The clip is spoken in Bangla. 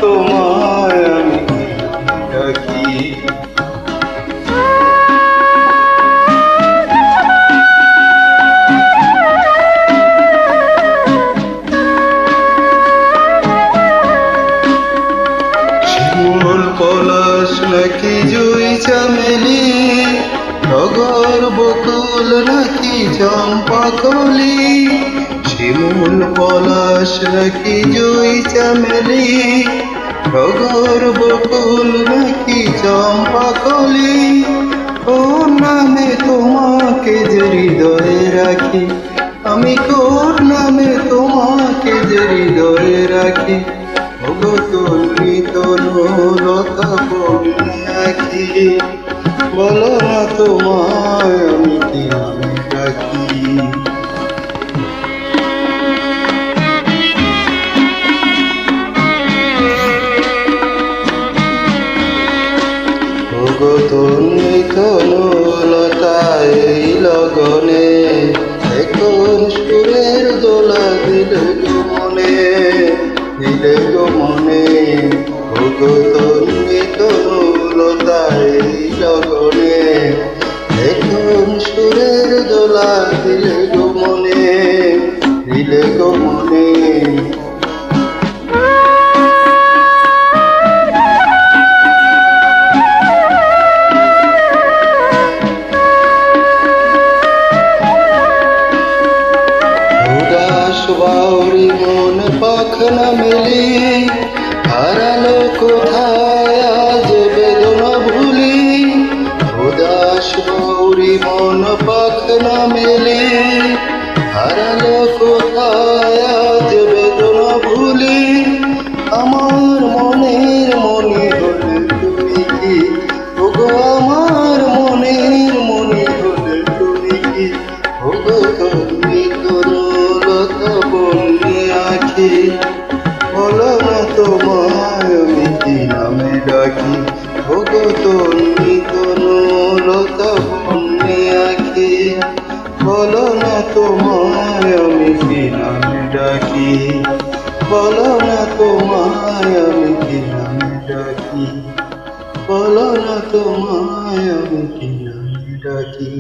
তোমায় আমি ডাকি। শিমুল পলাশ নাকি জুই চামেলি, টগর বকুল নাকি চম্পা কলি। শিমুল পলাশ নাকি জুই চামেলি, টগর বকুল নাকি চম্পা কলি। ওর নামে তোমাকে যে হৃদয়ে রাখি, আমি কোর নামে তোমাকে যে হৃদয়ে রাখি। ওগো তরুণী তরুলতা বনে আঁখি, বলো না তোমায় আমি কি নামে ডাকি। ওগো তরুণী তরুলতা এই লগনে, এখন সুরের দোলা দিলে গো মনে, দিলে গো মনে। ওগো তরুণী তরুলতা এই লগনে, এখন সুরের দোলা দিলে গো মনে, দিলে গো মনে। বাউরি মন পাখনা মেলি, হারালো কোথায় আজ বেদনা ভুলি। উদাস বাউরি মন পাখনা মেলি, হারালো কোথায় আজ বেদনা ভুলি। আমার মনের মনি হলে তুমি কি, ওগো আমার মনের মনি হলে তুমি কি। ওগো তুমি তরুলতা বনে আঁখি, বলো না তোমায় আমি কি নামে ডাকি। ওগো তরুণী তরুলতা বনে আঁখি, বলো না তোমায় আমি কি নামে ডাকি। বলো না তোমায় আমি কি নামে ডাকি। বলো না তোমায় আমি কি নামে ডাকি।